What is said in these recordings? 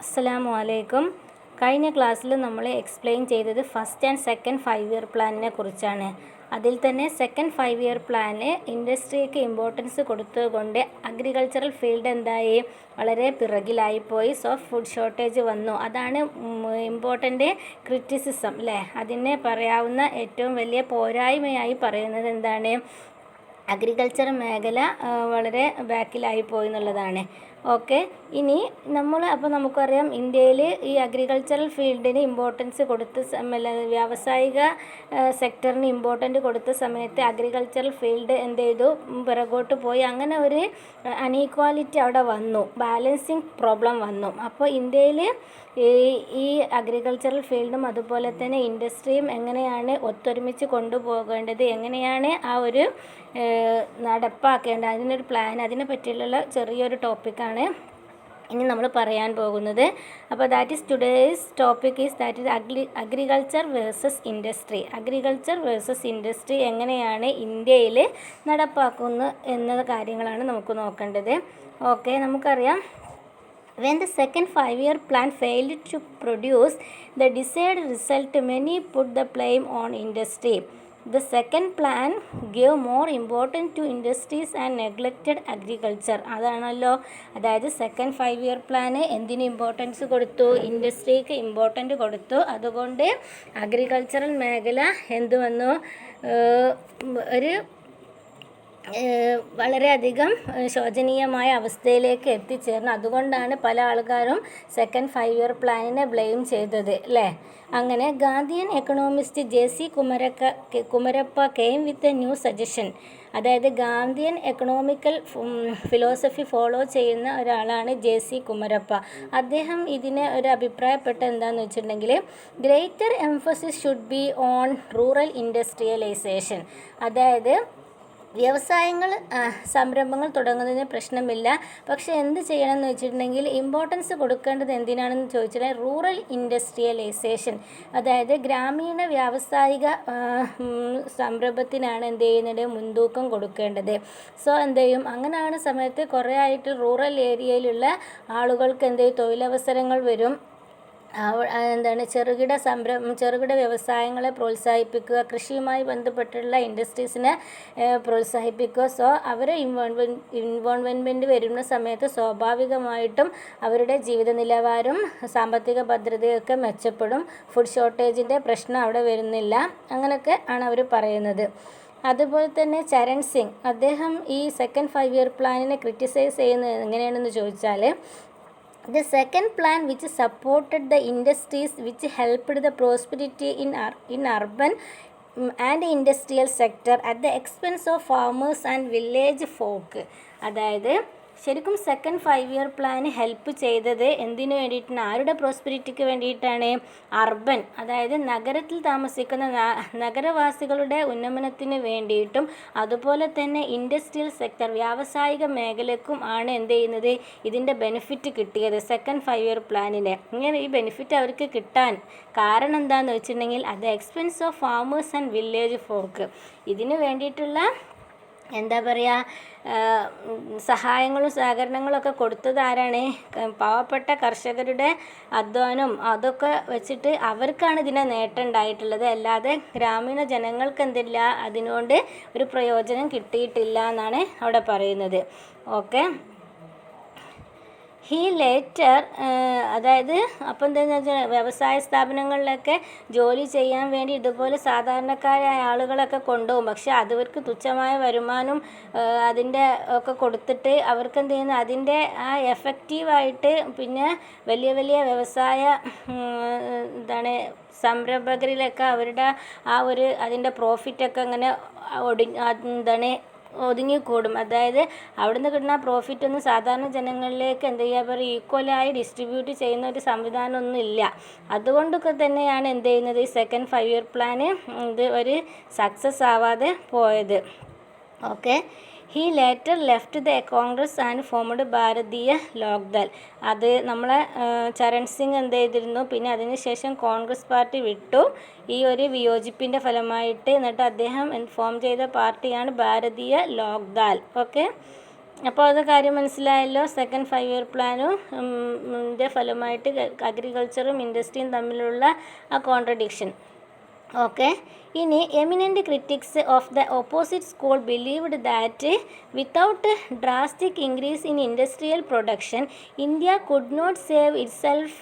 അസ്സലാമു അലൈക്കും. കഴിഞ്ഞ ക്ലാസ്സിൽ നമ്മൾ എക്സ്പ്ലെയിൻ ചെയ്തത് ഫസ്റ്റ് ആൻഡ് സെക്കൻഡ് 5 ഇയർ പ്ലാനിനെ കുറിച്ചാണ്. അതിൽ തന്നെ സെക്കൻഡ് 5 ഇയർ പ്ലാന് ഇൻഡസ്ട്രിക്ക് ഇമ്പോർട്ടൻസ് കൊടുത്തുകൊണ്ട് അഗ്രികൾച്ചറൽ ഫീൽഡ് എന്തായി വളരെ പിറകിലായിപ്പോയി. സോ ഫുഡ് ഷോർട്ടേജ് വന്നു. അതാണ് ഇമ്പോർട്ടൻ്റ് ക്രിറ്റിസിസം അല്ലേ. അതിനെ പറയാവുന്ന ഏറ്റവും വലിയ പോരായ്മയായി പറയുന്നത് എന്താണ്? അഗ്രികൾച്ചർ മേഖല വളരെ ബാക്കിലായി പോയി എന്നുള്ളതാണ്. ഓക്കെ, ഇനി അപ്പോൾ നമുക്കറിയാം ഇന്ത്യയിൽ ഈ അഗ്രികൾച്ചറൽ ഫീൽഡിന് ഇമ്പോർട്ടൻസ് കൊടുത്ത വ്യാവസായിക സെക്ടറിന് ഇമ്പോർട്ടൻ്റ് കൊടുത്ത സമയത്ത് അഗ്രികൾച്ചറൽ ഫീൽഡ് എന്ത് ചെയ്തു? പിറകോട്ട് പോയി. അങ്ങനെ ഒരു അൺഈക്വാലിറ്റി അവിടെ വന്നു, ബാലൻസിങ് പ്രോബ്ലം വന്നു. അപ്പോൾ ഇന്ത്യയിൽ ഈ അഗ്രികൾച്ചറൽ ഫീൽഡും അതുപോലെ തന്നെ ഇൻഡസ്ട്രിയും എങ്ങനെയാണ് ഒത്തൊരുമിച്ച് കൊണ്ടുപോകേണ്ടത്, എങ്ങനെയാണ് ആ ഒരു നടപ്പാക്കേണ്ടത്, അതിനൊരു പ്ലാൻ, അതിനെ പറ്റിയുള്ള ചെറിയൊരു ടോപ്പിക്കാണ് ഇനി നമ്മൾ പറയാൻ പോകുന്നത്. അപ്പോൾ that is today's topic is that is agriculture versus industry. Agriculture versus industry എങ്ങനെയാണ് ഇന്ത്യയിൽ നടപ്പാക്കുന്നത് എന്ന കാര്യങ്ങളാണ് നമുക്ക് നോക്കേണ്ടത്. ഓക്കെ, നമുക്കറിയാം when the second 5-year plan failed to produce the desired result, many put the blame on industry. The second plan gave more importance to industries and neglected agriculture. അതാണല്ലോ, അതായത് സെക്കൻഡ് 5-ഇയർ പ്ലാന് എന്തിന് importance കൊടുത്തു? ഇൻഡസ്ട്രിക്ക് important കൊടുത്തു. അതുകൊണ്ട് agricultural മേഖല എന്ത് വന്നു? ഒരു വളരെയധികം ശോചനീയമായ അവസ്ഥയിലേക്ക് എത്തിച്ചേർന്നു. അതുകൊണ്ടാണ് പല ആൾക്കാരും സെക്കൻഡ് 5-ഇയർ പ്ലാനിനെ ബ്ലെയിം ചെയ്തത് അല്ലേ. അങ്ങനെ Gandhian economist JC. Kumarappa came with a new suggestion. അതായത് ഗാന്ധിയൻ എക്കണോമിക്കൽ ഫിലോസഫി ഫോളോ ചെയ്യുന്ന ഒരാളാണ് ജെ.സി. കുമരപ്പ. അദ്ദേഹം ഇതിനെ ഒരു അഭിപ്രായപ്പെട്ട എന്താണെന്ന് വെച്ചിട്ടുണ്ടെങ്കിൽ greater emphasis should be on rural industrialisation. അതായത് സംരംഭങ്ങൾ തുടങ്ങുന്നതിന് പ്രശ്നമില്ല, പക്ഷേ എന്ത് ചെയ്യണം എന്ന് വെച്ചിട്ടുണ്ടെങ്കിൽ ഇമ്പോർട്ടൻസ് കൊടുക്കേണ്ടത് എന്തിനാണെന്ന് ചോദിച്ചാൽ റൂറൽ ഇൻഡസ്ട്രിയലൈസേഷൻ, അതായത് ഗ്രാമീണ വ്യാവസായിക സംരംഭത്തിനാണ് എന്ത് ചെയ്യുന്നത്? മുൻതൂക്കം കൊടുക്കേണ്ടത്. സോ എന്ത് ചെയ്യും? അങ്ങനെയാണ് സമയത്ത് കുറേ ആയിട്ട് റൂറൽ ഏരിയയിലുള്ള ആളുകൾക്ക് എന്ത് ചെയ്യും? തൊഴിലവസരങ്ങൾ വരും. ചെറുകിട വ്യവസായങ്ങളെ പ്രോത്സാഹിപ്പിക്കുക, കൃഷിയുമായി ബന്ധപ്പെട്ടുള്ള ഇൻഡസ്ട്രീസിനെ പ്രോത്സാഹിപ്പിക്കുക. സോ അവരെ ഇൻവോൾവ്മെൻറ്റ് വരുന്ന സമയത്ത് സ്വാഭാവികമായിട്ടും അവരുടെ ജീവിത നിലവാരം, സാമ്പത്തിക ഭദ്രതയൊക്കെ മെച്ചപ്പെടും. ഫുഡ് ഷോർട്ടേജിൻ്റെ പ്രശ്നം അവിടെ വരുന്നില്ല. അങ്ങനെയൊക്കെ ആണ് അവർ പറയുന്നത്. അതുപോലെ തന്നെ ചരൺ സിംഗ്, അദ്ദേഹം ഈ സെക്കൻഡ് 5-ഇയർ പ്ലാനിനെ ക്രിറ്റിസൈസ് ചെയ്യുന്നത് എങ്ങനെയാണെന്ന് ചോദിച്ചാൽ the second plan which supported the industries which helped the prosperity in urban and industrial sector at the expense of farmers and village folk. അതായത് ശരിക്കും സെക്കൻഡ് 5-ഇയർ പ്ലാൻ ഹെൽപ്പ് ചെയ്തത് എന്തിനു വേണ്ടിയിട്ടാണ്? ആരുടെ പ്രോസ്പെരിറ്റിക്ക് വേണ്ടിയിട്ടാണ്? അർബൻ, അതായത് നഗരത്തിൽ താമസിക്കുന്ന നഗരവാസികളുടെ ഉന്നമനത്തിന് വേണ്ടിയിട്ടും അതുപോലെ തന്നെ ഇൻഡസ്ട്രിയൽ സെക്ടർ, വ്യാവസായിക മേഖലയ്ക്കും ആണ് എന്ത് ചെയ്യുന്നത്? ഇതിൻ്റെ ബെനിഫിറ്റ് കിട്ടിയത് സെക്കൻഡ് 5-ഇയർ പ്ലാനിന്. ഇങ്ങനെ ഈ ബെനിഫിറ്റ് അവർക്ക് കിട്ടാൻ കാരണം എന്താണെന്ന് വെച്ചിട്ടുണ്ടെങ്കിൽ അത് expense of farmers and village fork. ഇതിന് വേണ്ടിയിട്ടുള്ള എന്താ പറയുക, സഹായങ്ങളും സഹകരണങ്ങളൊക്കെ കൊടുത്തത് ആരാണ്? പാവപ്പെട്ട കർഷകരുടെ അധ്വാനം അതൊക്കെ വെച്ചിട്ട് അവർക്കാണ് ഇതിനെ നേട്ടം ഉണ്ടായിട്ടുള്ളത്. അല്ലാതെ ഗ്രാമീണ ജനങ്ങൾക്ക് എന്തില്ല, അതിനുകൊണ്ട് ഒരു പ്രയോജനം കിട്ടിയിട്ടില്ല എന്നാണ് അവിടെ പറയുന്നത്. ഓക്കെ, ഹീ ലേറ്റർ, അതായത് അപ്പോൾ എന്താണെന്ന് വെച്ചാൽ വ്യവസായ സ്ഥാപനങ്ങളിലൊക്കെ ജോലി ചെയ്യാൻ വേണ്ടി ഇതുപോലെ സാധാരണക്കാരായ ആളുകളൊക്കെ കൊണ്ടുപോകും. പക്ഷേ അവർക്ക് തുച്ഛമായ വരുമാനം അതിൻ്റെ ഒക്കെ കൊടുത്തിട്ട് അവർക്ക് എന്ത് ചെയ്യുന്നു? അതിൻ്റെ ആ എഫക്റ്റീവായിട്ട് പിന്നെ വലിയ വലിയ വ്യവസായ സംരംഭകരിലൊക്കെ അവരുടെ ആ ഒരു അതിൻ്റെ പ്രോഫിറ്റൊക്കെ അങ്ങനെ ഒതുങ്ങിക്കൂടും. അതായത് അവിടുന്ന് കിട്ടുന്ന പ്രോഫിറ്റൊന്നും സാധാരണ ജനങ്ങളിലേക്ക് എന്ത് ചെയ്യുക പറയുക ഈക്വലായി ഡിസ്ട്രിബ്യൂട്ട് ചെയ്യുന്ന ഒരു സംവിധാനമൊന്നും ഇല്ല. അതുകൊണ്ടൊക്കെ തന്നെയാണ് എന്ത് ചെയ്യുന്നത്? ഈ സെക്കൻഡ് 5-ഇയർ പ്ലാന് ഇത് ഒരു സക്സസ് ആവാതെ പോയത്. Okay, he later left the Congress and formed ഭാരതീയ ലോക്ദൾ. അത് നമ്മളെ ചരൺ സിംഗ് എന്ത് ചെയ്തിരുന്നു? പിന്നെ അതിനുശേഷം കോൺഗ്രസ് പാർട്ടി വിട്ടു ഈ ഒരു വിയോജിപ്പിൻ്റെ ഫലമായിട്ട്. എന്നിട്ട് അദ്ദേഹം ഫോം ചെയ്ത പാർട്ടിയാണ് ഭാരതീയ ലോക്ദൾ. ഓക്കെ, അപ്പോൾ അത് കാര്യം മനസ്സിലായല്ലോ. സെക്കൻഡ് 5 ഇയർ പ്ലാനും ഫലമായിട്ട് അഗ്രികൾച്ചറും ഇൻഡസ്ട്രിയും തമ്മിലുള്ള ആ കോൺട്രഡിക്ഷൻ. ഓക്കെ. ഇനി eminent critics of the opposite school believed that without drastic increase in industrial production India could not save itself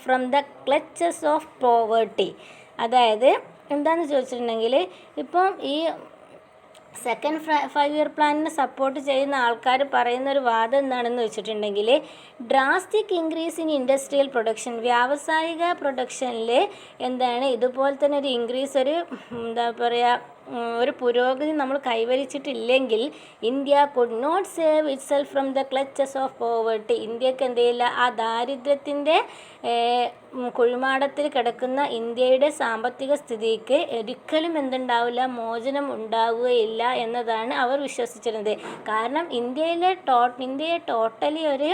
from the clutches of poverty. അതായത് എന്താണെന്ന് ചോദിച്ചിട്ടുണ്ടെങ്കിൽ ഇപ്പം ഈ സെക്കൻഡ് 5 ഇയർ പ്ലാനിനെ സപ്പോർട്ട് ചെയ്യുന്ന ആൾക്കാർ പറയുന്നൊരു വാദം എന്താണെന്ന് വെച്ചിട്ടുണ്ടെങ്കിൽ drastic increase in industrial production, വ്യാവസായിക പ്രൊഡക്ഷനിൽ എന്താണ് ഇതുപോലെ തന്നെ ഒരു ഇൻക്രീസ്, ഒരു എന്താ പറയുക, ഒരു പുരോഗതി നമ്മൾ കൈവരിച്ചിട്ടില്ലെങ്കിൽ India could not save itself from the clutches of poverty, ഇന്ത്യക്ക് എന്ത് ചെയ്യില്ല, ആ ദാരിദ്ര്യത്തിൻ്റെ കുഴിമാടത്തിൽ കിടക്കുന്ന ഇന്ത്യയുടെ സാമ്പത്തിക സ്ഥിതിക്ക് ഒരിക്കലും എന്തുണ്ടാവില്ല, മോചനം ഉണ്ടാവുകയില്ല എന്നതാണ് അവർ വിശ്വസിച്ചിരുന്നത്. കാരണം ഇന്ത്യയെ ടോട്ടലി ഒരു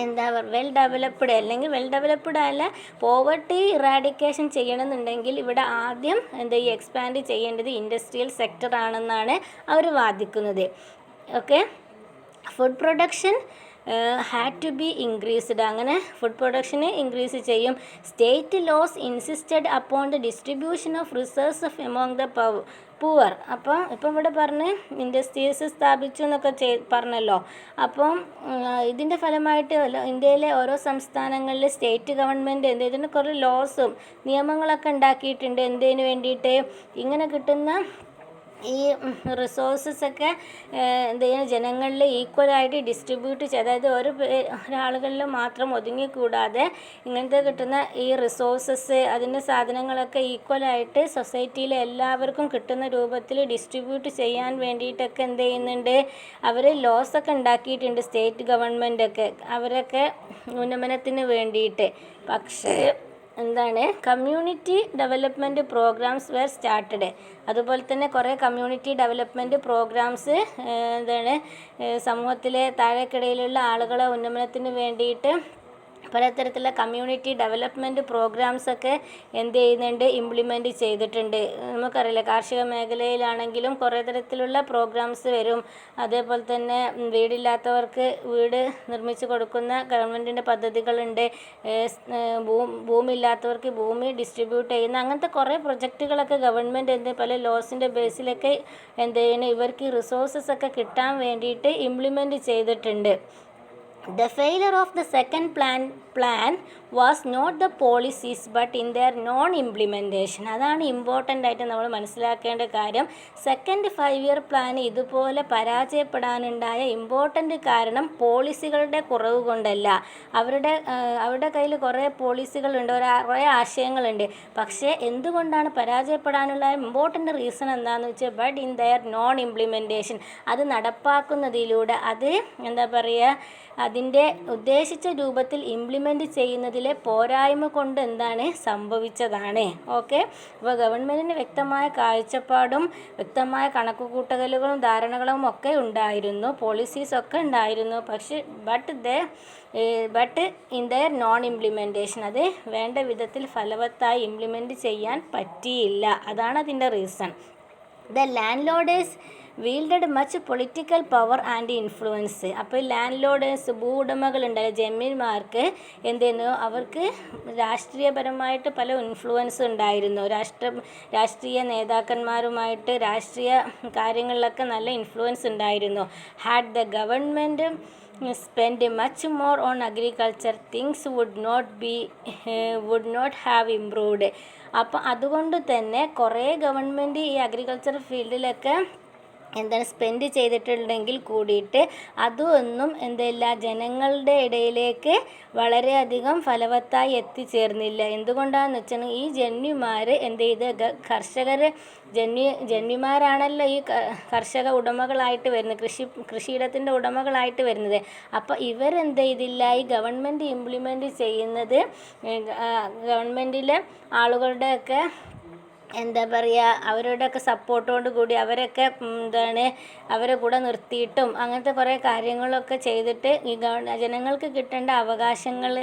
എന്താ പറയുക, വെൽ ഡെവലപ്ഡ്, അല്ലെങ്കിൽ വെൽ ഡെവലപ്ഡ് അല്ല, പോവർട്ടി ഇറാഡിക്കേഷൻ ചെയ്യണമെന്നുണ്ടെങ്കിൽ ഇവിടെ ആദ്യം എക്സ്പാൻഡ് ചെയ്യേണ്ടത് ഇൻഡസ്ട്രിയൽ സെക്ടർ ആണെന്നാണ് അവർ വാദിക്കുന്നത്. Okay. Food production had to be increased, അങ്ങനെ ഫുഡ് പ്രൊഡക്ഷന് ഇൻക്രീസ് ചെയ്യും. State laws insisted upon the distribution of resource of among the poor. അപ്പം ഇവിടെ പറഞ്ഞ് ഇൻഡസ്ട്രീസ് സ്ഥാപിച്ചു എന്നൊക്കെ പറഞ്ഞല്ലോ. അപ്പം ഇതിൻ്റെ ഫലമായിട്ട് ഇന്ത്യയിലെ ഓരോ സംസ്ഥാനങ്ങളിൽ സ്റ്റേറ്റ് ഗവൺമെൻറ് ഇതിന് കുറേ ലോസും നിയമങ്ങളൊക്കെ ഉണ്ടാക്കിയിട്ടുണ്ട്. എന്തിനു വേണ്ടിയിട്ട്, ഇങ്ങനെ കിട്ടുന്ന ഈ റിസോഴ്സസൊക്കെ ജനങ്ങളിൽ ഈക്വലായിട്ട് ഡിസ്ട്രിബ്യൂട്ട് ചെയ്ത്, അതായത് ഒരാളുകളിൽ മാത്രം ഒതുങ്ങിക്കൂടാതെ ഇങ്ങനത്തെ കിട്ടുന്ന ഈ റിസോഴ്സസ്, അതിൻ്റെ സാധനങ്ങളൊക്കെ ഈക്വലായിട്ട് സൊസൈറ്റിയിലെ എല്ലാവർക്കും കിട്ടുന്ന രൂപത്തിൽ ഡിസ്ട്രിബ്യൂട്ട് ചെയ്യാൻ വേണ്ടിയിട്ടൊക്കെ എന്ത് ചെയ്യുന്നുണ്ട്, അവർ ലോസൊക്കെ ഉണ്ടാക്കിയിട്ടുണ്ട് സ്റ്റേറ്റ് ഗവൺമെൻറ്റൊക്കെ, അവരൊക്കെ ഉന്നമനത്തിന് വേണ്ടിയിട്ട്. പക്ഷേ എന്താണ്, community development programs were started. അതുപോലെ തന്നെ കുറേ കമ്മ്യൂണിറ്റി ഡെവലപ്മെൻറ്റ് പ്രോഗ്രാംസ് സമൂഹത്തിലെ താഴേക്കിടയിലുള്ള ആളുകളെ ഉന്നമനത്തിന് വേണ്ടിയിട്ട് പലതരത്തിലുള്ള കമ്മ്യൂണിറ്റി ഡെവലപ്മെൻറ്റ് പ്രോഗ്രാംസൊക്കെ എന്ത് ചെയ്യുന്നുണ്ട്, ഇംപ്ലിമെൻറ്റ് ചെയ്തിട്ടുണ്ട്. നമുക്കറിയില്ല, കാർഷിക മേഖലയിലാണെങ്കിലും കുറേ തരത്തിലുള്ള പ്രോഗ്രാംസ് വരും. അതേപോലെ തന്നെ വീടില്ലാത്തവർക്ക് വീട് നിർമ്മിച്ച് കൊടുക്കുന്ന ഗവൺമെൻറ്റിൻ്റെ പദ്ധതികളുണ്ട്. ഭൂമിയില്ലാത്തവർക്ക് ഭൂമി ഡിസ്ട്രിബ്യൂട്ട് ചെയ്യുന്ന അങ്ങനത്തെ കുറേ പ്രൊജക്റ്റുകളൊക്കെ ഗവൺമെൻറ് പല ലോസിൻ്റെ ബേസിലൊക്കെ എന്ത് ചെയ്യണം, ഇവർക്ക് റിസോഴ്സസ് ഒക്കെ കിട്ടാൻ വേണ്ടിയിട്ട് ഇംപ്ലിമെൻറ്റ് ചെയ്തിട്ടുണ്ട്. The failure of the second plan was not the policies but in their non-implementation. അതാണ് ഇമ്പോർട്ടൻ്റ് ആയിട്ട് നമ്മൾ മനസ്സിലാക്കേണ്ട കാര്യം. സെക്കൻഡ് 5 ഇയർ പ്ലാൻ ഇതുപോലെ പരാജയപ്പെടാനുണ്ടായ ഇമ്പോർട്ടൻ്റ് കാരണം പോളിസികളുടെ കുറവ് കൊണ്ടല്ല. അവരുടെ കയ്യിൽ കുറേ പോളിസികളുണ്ട്, കുറേ ആശയങ്ങളുണ്ട്. പക്ഷേ എന്തുകൊണ്ടാണ് പരാജയപ്പെടാനുള്ള ഇമ്പോർട്ടൻ്റ് റീസൺ എന്താണെന്ന് വെച്ചാൽ but in their non implementation, അത് നടപ്പാക്കുന്നതിലൂടെ, അത് എന്താ പറയുക, അതിൻ്റെ ഉദ്ദേശിച്ച രൂപത്തിൽ ഇംപ്ലിമെൻറ്റ് ചെയ്യുന്നതിലെ പോരായ്മ കൊണ്ട് എന്താണ് സംഭവിച്ചതാണ്. ഓക്കെ. അപ്പോൾ ഗവൺമെൻറ്റിന് വ്യക്തമായ കാഴ്ചപ്പാടും വ്യക്തമായ കണക്കുകൂട്ടലുകളും ധാരണകളും ഒക്കെ ഉണ്ടായിരുന്നു, പോളിസീസൊക്കെ ഉണ്ടായിരുന്നു. പക്ഷേ but in their non implementation, അത് വേണ്ട വിധത്തിൽ ഫലവത്തായി ഇംപ്ലിമെൻറ്റ് ചെയ്യാൻ പറ്റിയില്ല. അതാണ് അതിൻ്റെ reason. The land lords wielded much political power and influence. അപ്പോൾ ലാൻഡ് ലോഡേഴ്സ്, ഭൂവുടമകളുണ്ടല്ലോ, ജമീന്മാർക്ക് എന്തെന്നു, അവർക്ക് രാഷ്ട്രീയപരമായിട്ട് പല ഇൻഫ്ലുവൻസ് ഉണ്ടായിരുന്നു. രാഷ്ട്രീയ നേതാക്കന്മാരുമായിട്ട് രാഷ്ട്രീയ കാര്യങ്ങളിലൊക്കെ നല്ല ഇൻഫ്ലുവൻസ് ഉണ്ടായിരുന്നു. Had the government spend much more on agriculture things would not have improved. അപ്പോൾ അതുകൊണ്ട് തന്നെ കുറേ ഗവൺമെൻറ് ഈ അഗ്രികൾച്ചർ ഫീൽഡിലൊക്കെ എന്താണ് സ്പെൻഡ് ചെയ്തിട്ടുണ്ടെങ്കിൽ കൂടിയിട്ട് അതൊന്നും എന്തില്ല, ജനങ്ങളുടെ ഇടയിലേക്ക് വളരെയധികം ഫലവത്തായി എത്തിച്ചേർന്നില്ല. എന്തുകൊണ്ടാണെന്ന് വെച്ചാൽ ഈ ജന്മിമാർ എന്ത് ചെയ്ത്, ജന്മിമാരാണല്ലോ ഈ കർഷക ഉടമകളായിട്ട് വരുന്നത്, കൃഷിയിടത്തിൻ്റെ ഉടമകളായിട്ട് വരുന്നത്. അപ്പോൾ ഇവരെന്ത് ചെയ്തില്ല, ഈ ഗവൺമെൻറ് ഇംപ്ലിമെൻറ്റ് ചെയ്യുന്നത് ഗവൺമെൻറ്റിലെ ആളുകളുടെയൊക്കെ എന്താ പറയുക, അവരുടെയൊക്കെ സപ്പോർട്ടോട് കൂടി അവരൊക്കെ അവരെ കൂടെ നിർത്തിയിട്ടും അങ്ങനത്തെ കുറേ കാര്യങ്ങളൊക്കെ ചെയ്തിട്ട് ഈ ജനങ്ങൾക്ക് കിട്ടേണ്ട അവകാശങ്ങൾ,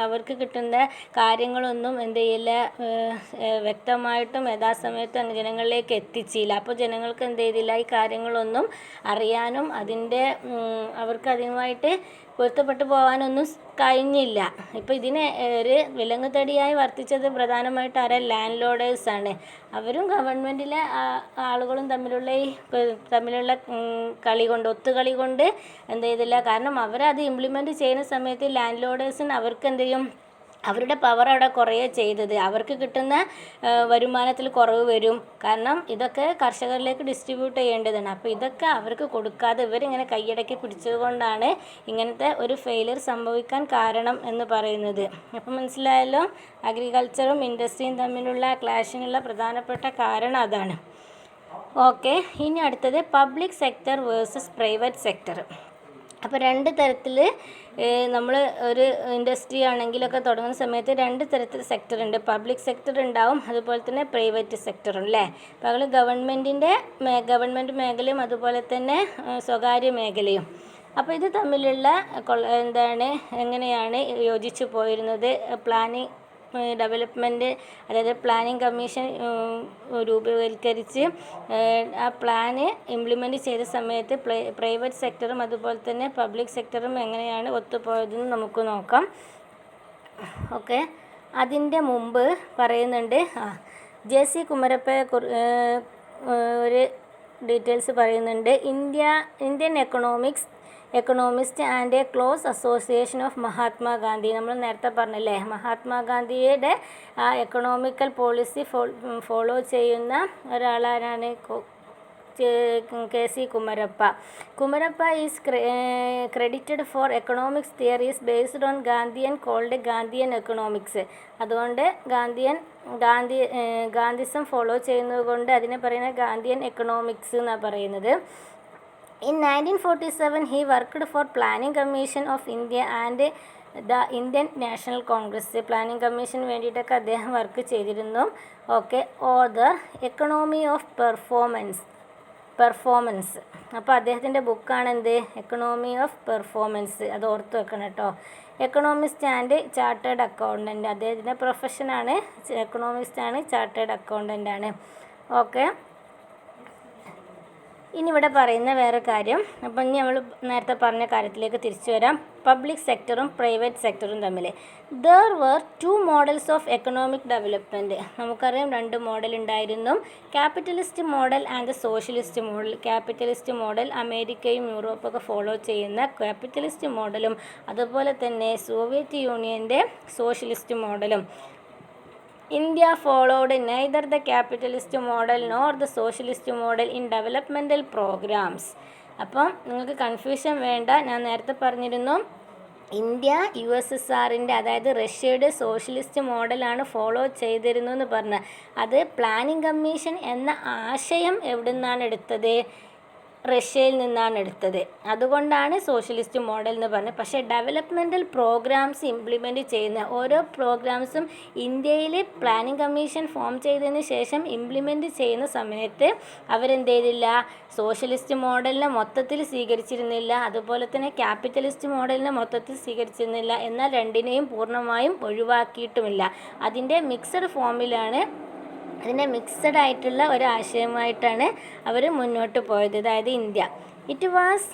അവർക്ക് കിട്ടേണ്ട കാര്യങ്ങളൊന്നും എന്ത് ചെയ്യില്ല, വ്യക്തമായിട്ടും യഥാസമയത്തും ജനങ്ങളിലേക്ക് എത്തിച്ചില്ല. അപ്പോൾ ജനങ്ങൾക്ക് എന്ത് ചെയ്തില്ല, ഈ കാര്യങ്ങളൊന്നും അറിയാനും അവർക്ക് അതുമായിട്ട് പൊരുത്തപ്പെട്ടു പോകാനൊന്നും കഴിഞ്ഞില്ല. ഇപ്പോൾ ഇതിന് ഒരു വിലങ്ങുതടിയായി വർത്തിച്ചത് പ്രധാനമായിട്ട് ലാൻഡ് ലോഡേഴ്സാണ്. അവരും ഗവൺമെൻറ്റിലെ ആളുകളും തമ്മിലുള്ള ഒത്തുകളി കൊണ്ട് എന്ത് ചെയ്തില്ല. കാരണം അവരത് ഇംപ്ലിമെൻറ്റ് ചെയ്യുന്ന സമയത്ത് ലാൻഡ് ലോഡേഴ്സിന് അവർക്ക് എന്ത് ചെയ്യും, അവരുടെ പവർ അവിടെ കുറയുക ചെയ്തത്. അവർക്ക് കിട്ടുന്ന വരുമാനത്തിൽ കുറവ് വരും. കാരണം ഇതൊക്കെ കർഷകരിലേക്ക് ഡിസ്ട്രിബ്യൂട്ട് ചെയ്യേണ്ടതാണ്. അപ്പോൾ ഇതൊക്കെ അവർക്ക് കൊടുക്കാതെ ഇവരിങ്ങനെ കൈയടക്കി പിടിച്ചതുകൊണ്ടാണ് ഇങ്ങനത്തെ ഒരു ഫെയിലിയർ സംഭവിക്കാൻ കാരണം എന്ന് പറയുന്നത്. അപ്പം മനസ്സിലായല്ലോ, അഗ്രികൾച്ചറും ഇൻഡസ്ട്രിയും തമ്മിലുള്ള ക്ലാഷിനുള്ള പ്രധാനപ്പെട്ട കാരണം അതാണ്. ഓക്കെ, ഇനി അടുത്തത് public sector versus private sector. അപ്പോൾ രണ്ട് തരത്തിൽ നമ്മൾ ഒരു ഇൻഡസ്ട്രി ആണെങ്കിലൊക്കെ തുടങ്ങുന്ന സമയത്ത് രണ്ട് തരത്തിൽ സെക്ടർ ഉണ്ട്. പബ്ലിക് സെക്ടർ ഉണ്ടാവും, അതുപോലെ തന്നെ പ്രൈവറ്റ് സെക്ടറും അല്ലേ. അപ്പോൾ അത് ഗവൺമെൻറ് മേഖലയും അതുപോലെ തന്നെ സ്വകാര്യ മേഖലയും. അപ്പോൾ ഇത് തമ്മിലുള്ള എങ്ങനെയാണ് യോജിച്ചു പോയിരുന്നത്, പ്ലാനിങ് ഡെവലപ്മെൻറ്റ്, അതായത് പ്ലാനിങ് കമ്മീഷൻ രൂപവൽക്കരിച്ച് ആ പ്ലാന് ഇംപ്ലിമെൻറ്റ് ചെയ്ത സമയത്ത് പ്രൈവറ്റ് സെക്ടറും അതുപോലെ തന്നെ പബ്ലിക് സെക്ടറും എങ്ങനെയാണ് ഒത്തുപോയതെന്ന് നമുക്ക് നോക്കാം. ഓക്കെ, അതിൻ്റെ മുമ്പ് പറയുന്നുണ്ട് JC കുമരപ്പയെ ഒരു ഡീറ്റെയിൽസ് പറയുന്നുണ്ട്. Indian economist and A close association of Mahatma Gandhi. നമ്മൾ നേരത്തെ പറഞ്ഞല്ലേ, മഹാത്മാഗാന്ധിയുടെ ആ എക്കണോമിക്കൽ പോളിസി ഫോളോ ചെയ്യുന്ന ഒരാളാണ് KC Kumarappa is credited for economics theories based on Gandhian called Gandhian economics. അതുകൊണ്ട് ഗാന്ധിസം ഫോളോ ചെയ്യുന്നത് കൊണ്ട് അതിനെ പറയുന്ന ഗാന്ധിയൻ എക്കണോമിക്സ് എന്നാണ് പറയുന്നത്. In 1947, he worked for Planning Commission of India and the Indian National Congress. Planning commission വേണ്ടിയിട്ടൊക്കെ അദ്ദേഹം വർക്ക് ചെയ്തിരുന്നു. Okay, author economy of performance. അപ്പോൾ അദ്ദേഹത്തിൻ്റെ ബുക്കാണ് എക്കണോമി ഓഫ് പെർഫോമൻസ്. അത് ഓർത്ത് വെക്കണം കേട്ടോ. എക്കണോമിസ്റ്റ് ആൻഡ് ചാർട്ടേഡ് അക്കൗണ്ടൻറ്റ്, അദ്ദേഹത്തിൻ്റെ പ്രൊഫഷനാണ് എക്കണോമിസ്റ്റാണ്, ചാർട്ടേഡ് അക്കൗണ്ടൻ്റ് ആണ്. ഓക്കെ, ഇനി ഇവിടെ പറയുന്ന വേറെ കാര്യം. അപ്പം ഇനി നമ്മൾ നേരത്തെ പറഞ്ഞ കാര്യത്തിലേക്ക് തിരിച്ചു വരാം. പബ്ലിക് സെക്ടറും പ്രൈവറ്റ് സെക്ടറും തമ്മിൽ there were 2 models of economic development. നമുക്കറിയാം 2 മോഡൽ ഉണ്ടായിരുന്നു, capitalist model and socialist model. Capitalist model അമേരിക്കയും യൂറോപ്പൊക്കെ ഫോളോ ചെയ്യുന്ന ക്യാപിറ്റലിസ്റ്റ് മോഡലും അതുപോലെ തന്നെ സോവിയറ്റ് യൂണിയൻ്റെ സോഷ്യലിസ്റ്റ് മോഡലും. India followed neither the capitalist model nor the socialist model in developmental programs. അപ്പം നിങ്ങൾക്ക് കൺഫ്യൂഷൻ വേണ്ട, ഞാൻ നേരത്തെ പറഞ്ഞിരുന്നു ഇന്ത്യ USSRൻ്റെ അതായത് റഷ്യയുടെ സോഷ്യലിസ്റ്റ് മോഡലാണ് ഫോളോ ചെയ്തിരുന്നു എന്ന് പറഞ്ഞ്. അത് പ്ലാനിംഗ് കമ്മീഷൻ എന്ന ആശയം എവിടെ നിന്നാണ് എടുത്തത്, റഷ്യയിൽ നിന്നാണ് എടുത്തത്. അതുകൊണ്ടാണ് സോഷ്യലിസ്റ്റ് മോഡൽ എന്ന് പറഞ്ഞത്. പക്ഷേ ഡെവലപ്മെൻറ്റൽ പ്രോഗ്രാംസ് ഇംപ്ലിമെൻറ്റ് ചെയ്യുന്ന ഓരോ പ്രോഗ്രാംസും ഇന്ത്യയിൽ പ്ലാനിംഗ് കമ്മീഷൻ ഫോം ചെയ്തതിന് ശേഷം ഇംപ്ലിമെൻറ്റ് ചെയ്യുന്ന സമയത്ത് അവരെന്ത് ചെയ്തില്ല, സോഷ്യലിസ്റ്റ് മോഡലിനെ മൊത്തത്തിൽ സ്വീകരിച്ചിരുന്നില്ല, അതുപോലെ തന്നെ ക്യാപിറ്റലിസ്റ്റ് മോഡലിനെ മൊത്തത്തിൽ സ്വീകരിച്ചിരുന്നില്ല. എന്നാൽ രണ്ടിനെയും പൂർണ്ണമായും ഒഴിവാക്കിയിട്ടുമില്ല. അതിൻ്റെ മിക്സഡ് ഫോമിലാണ്, അതിൻ്റെ മിക്സഡ് ആയിട്ടുള്ള ഒരാശയമായിട്ടാണ് അവർ മുന്നോട്ട് പോയത്, അതായത് India. It was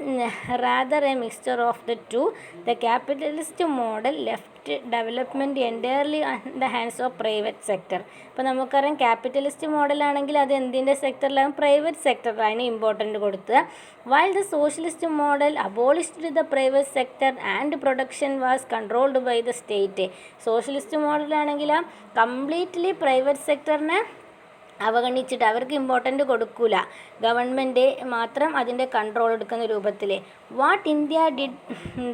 rather a mixture of the two. The capitalist model left development entirely on the hands of private sector. ഇപ്പോൾ നമുക്കറിയാം ക്യാപിറ്റലിസ്റ്റ് മോഡലാണെങ്കിൽ അത് എന്തിൻ്റെ സെക്ടറിലാണ്, പ്രൈവറ്റ് സെക്ടറിലാണ് ഇമ്പോർട്ടൻ്റ് കൊടുത്തത്. While the socialist model abolished the private sector and production was controlled by the state. Socialist മോഡലാണെങ്കിൽ completely private സെക്ടറിനെ അവഗണിച്ചിട്ട് അവർക്ക് ഇമ്പോർട്ടൻ്റ് കൊടുക്കില്ല, ഗവൺമെൻറ് മാത്രം അതിൻ്റെ കൺട്രോൾ എടുക്കുന്ന രൂപത്തിൽ. What India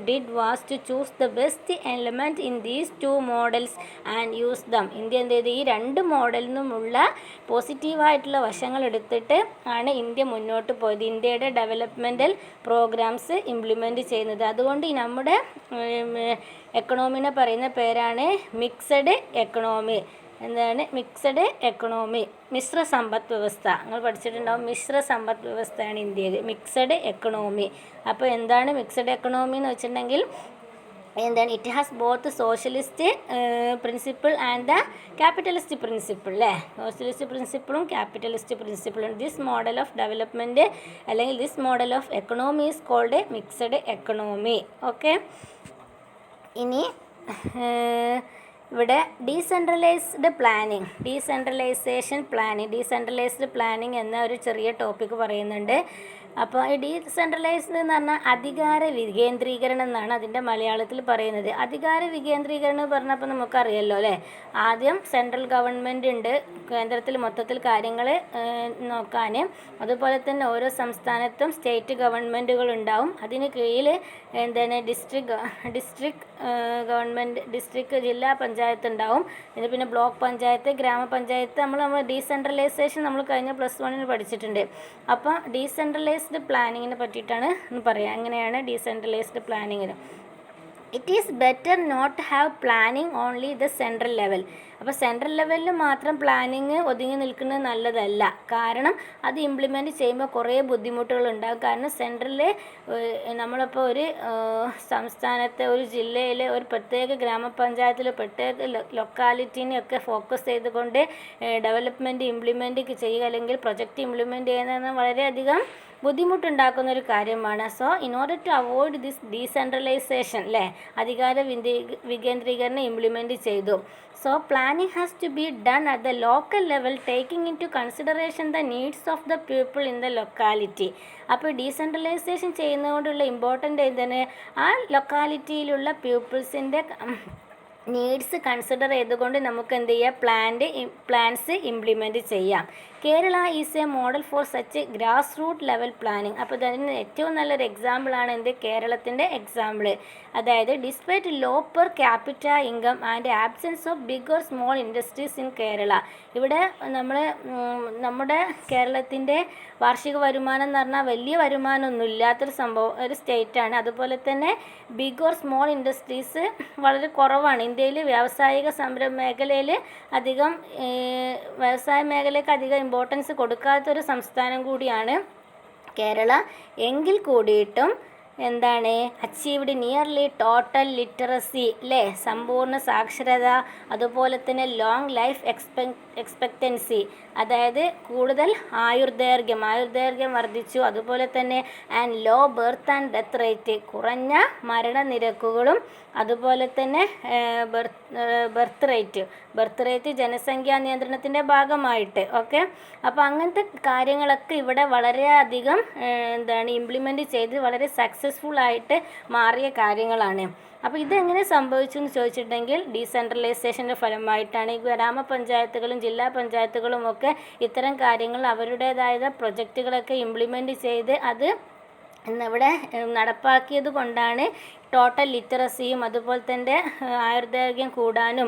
did was to choose the best element in these 2 models and use them. India എന്ത് ചെയ്ത് ഈ 2 മോഡലിൽ നിന്നുമുള്ള പോസിറ്റീവായിട്ടുള്ള വശങ്ങൾ എടുത്തിട്ട് ആണ് ഇന്ത്യ മുന്നോട്ട് പോയത്, ഇന്ത്യയുടെ ഡെവലപ്മെൻറ്റൽ പ്രോഗ്രാംസ് ഇംപ്ലിമെൻറ്റ് ചെയ്യുന്നത്. അതുകൊണ്ട് നമ്മുടെ എക്കണോമിനെ പറയുന്ന പേരാണ് മിക്സഡ് എക്കണോമി. എന്താണ് മിക്സഡ് എക്കണോമി, മിശ്ര സമ്പദ് വ്യവസ്ഥ. നിങ്ങൾ പഠിച്ചിട്ടുണ്ടാവും, മിശ്ര സമ്പദ് വ്യവസ്ഥയാണ് ഇന്ത്യയിൽ, മിക്സഡ് എക്കണോമി. അപ്പോൾ എന്താണ് മിക്സഡ് എക്കണോമി എന്ന് വെച്ചിട്ടുണ്ടെങ്കിൽ എന്താണ്, it has both socialist principle and the capitalist principle അല്ലേ, സോഷ്യലിസ്റ്റ് പ്രിൻസിപ്പിളും ക്യാപിറ്റലിസ്റ്റ് പ്രിൻസിപ്പിളും. ദിസ് മോഡൽ ഓഫ് ഡെവലപ്മെൻറ്റ് അല്ലെങ്കിൽ this model of economy is called mixed economy. Okay, ഇനി ഇവിടെ ഡീസെൻട്രലൈസ്ഡ് പ്ലാനിങ്, ഡീസെൻട്രലൈസ്ഡ് പ്ലാനിങ് എന്ന ഒരു ചെറിയ ടോപ്പിക്ക് പറയുന്നുണ്ട്. അപ്പോൾ ഈ ഡീസെൻട്രലൈസ്ഡ് എന്ന് പറഞ്ഞാൽ അധികാര വികേന്ദ്രീകരണം എന്നാണ് അതിൻ്റെ മലയാളത്തിൽ പറയുന്നത്. അധികാര വികേന്ദ്രീകരണം എന്ന് പറഞ്ഞപ്പോൾ നമുക്കറിയാമല്ലോ അല്ലേ, ആദ്യം സെൻട്രൽ ഗവൺമെൻറ് ഉണ്ട്, കേന്ദ്രത്തിൽ മൊത്തത്തിൽ കാര്യങ്ങൾ നോക്കാൻ. അതുപോലെ തന്നെ ഓരോ സംസ്ഥാനത്തും സ്റ്റേറ്റ് ഗവൺമെൻറ്റുകൾ ഉണ്ടാവും, അതിന് കീഴിൽ എന്താണ് ഡിസ്ട്രിക്ട് ഗവൺമെൻറ്, ഡിസ്ട്രിക്ട് ജില്ലാ പഞ്ചായത്ത് ഉണ്ടാവും, പിന്നെ ബ്ലോക്ക് പഞ്ചായത്ത്, ഗ്രാമപഞ്ചായത്ത്. നമ്മൾ ഡീസെൻട്രലൈസേഷൻ നമ്മൾ കഴിഞ്ഞ +1 പഠിച്ചിട്ടുണ്ട്. അപ്പോൾ ഡീസെൻട്രലൈസ്ഡ് പ്ലാനിങ്ങിനെ പറ്റിയിട്ടാണ് പറയാം. എങ്ങനെയാണ് ഡീസെൻട്രലൈസ്ഡ് പ്ലാനിങ്ങിന്? It is better not have planning only the central level. അപ്പോൾ സെൻട്രൽ ലെവലിൽ മാത്രം പ്ലാനിങ് ഒതുങ്ങി നിൽക്കുന്നത് നല്ലതല്ല. കാരണം അത് ഇംപ്ലിമെൻറ്റ് ചെയ്യുമ്പോൾ കുറേ ബുദ്ധിമുട്ടുകളുണ്ടാകും. കാരണം സെൻട്രലിൽ നമ്മളിപ്പോൾ ഒരു സംസ്ഥാനത്തെ, ഒരു ജില്ലയിലെ ഒരു പ്രത്യേക ഗ്രാമപഞ്ചായത്തിൽ പ്രത്യേക ലൊക്കാലിറ്റീനെയൊക്കെ ഫോക്കസ് ചെയ്തുകൊണ്ട് ഡെവലപ്മെൻറ്റ് ഇംപ്ലിമെൻറ്റ് ചെയ്യുക അല്ലെങ്കിൽ പ്രൊജക്റ്റ് ഇംപ്ലിമെൻറ്റ് ചെയ്യുന്നത് വളരെയധികം ബുദ്ധിമുട്ടുണ്ടാക്കുന്ന ഒരു കാര്യമാണ്. So in order to avoid this decentralization അല്ലേ, അധികാര വികേന്ദ്രീകരണം ഇംപ്ലിമെൻറ്റ് ചെയ്തു. So planning has to be done at the local level taking into consideration the needs of the people in the locality. അപ്പോൾ ഡീസെൻട്രലൈസേഷൻ ചെയ്യുന്നതുകൊണ്ടുള്ള important എന്താണ്, ആ ലൊക്കാലിറ്റിയിലുള്ള പീപ്പിൾസിൻ്റെ needs consider ചെയ്തുകൊണ്ട് നമുക്ക് എന്ത് ചെയ്യാം, പ്ലാൻസ് ഇംപ്ലിമെൻറ്റ് ചെയ്യാം. Kerala is a model for such grass root level planning. അപ്പോൾ അതിന് ഏറ്റവും നല്ലൊരു എക്സാമ്പിളാണ് എന്ത്, കേരളത്തിൻ്റെ എക്സാമ്പിൾ. അതായത് despite low per capita income and absence of big or small industries in Kerala. ഇവിടെ നമ്മുടെ കേരളത്തിൻ്റെ വാർഷിക വരുമാനം എന്ന് പറഞ്ഞാൽ വലിയ വരുമാനമൊന്നും ഇല്ലാത്തൊരു ഒരു സ്റ്റേറ്റാണ്. അതുപോലെ തന്നെ ബിഗ് ഓർ സ്മോൾ ഇൻഡസ്ട്രീസ് വളരെ കുറവാണ്. ഇന്ത്യയിൽ വ്യാവസായിക മേഖലയിൽ അധികം വ്യവസായ മേഖലയ്ക്ക് അധികം ഇമ്പോർട്ടൻസ് കൊടുക്കാത്തൊരു സംസ്ഥാനം കൂടിയാണ് കേരള. എങ്കിൽ കൂടിയിട്ടും എന്താണ്, അച്ചീവ്ഡ് നിയർലി ടോട്ടൽ ലിറ്ററസി അല്ലേ, സമ്പൂർണ്ണ സാക്ഷരത, അതുപോലെ തന്നെ ലോങ് ലൈഫ് എക്സ്പെക്റ്റൻസി, അതായത് കൂടുതൽ ആയുർദൈർഘ്യം വർദ്ധിച്ചു. അതുപോലെ തന്നെ and low birth and death rate, കുറഞ്ഞ മരണനിരക്കുകളും അതുപോലെ തന്നെ ബർത്ത് റേറ്റ് ജനസംഖ്യാ നിയന്ത്രണത്തിൻ്റെ ഭാഗമായിട്ട്. ഓക്കെ, അപ്പോൾ അങ്ങനത്തെ കാര്യങ്ങളൊക്കെ ഇവിടെ വളരെയധികം ഇംപ്ലിമെൻറ്റ് ചെയ്ത് വളരെ സക്സസ്ഫുൾ ആയിട്ട് മാറിയ കാര്യങ്ങളാണ്. അപ്പോൾ ഇതെങ്ങനെ സംഭവിച്ചു എന്ന് ചോദിച്ചിട്ടുണ്ടെങ്കിൽ ഡീസെൻട്രലൈസേഷൻ്റെ ഫലമായിട്ടാണ്. ഈ ഗ്രാമപഞ്ചായത്തുകളും ജില്ലാ പഞ്ചായത്തുകളും ഒക്കെ ഇത്തരം കാര്യങ്ങൾ അവരുടേതായ പ്രൊജക്റ്റുകളൊക്കെ ഇംപ്ലിമെൻറ്റ് ചെയ്ത് അത് ഇവിടെ നടപ്പാക്കിയത് കൊണ്ടാണ് ടോട്ടൽ ലിറ്ററസിയും അതുപോലെ തന്നെ ആയുർദൈർഘ്യം കൂടാനും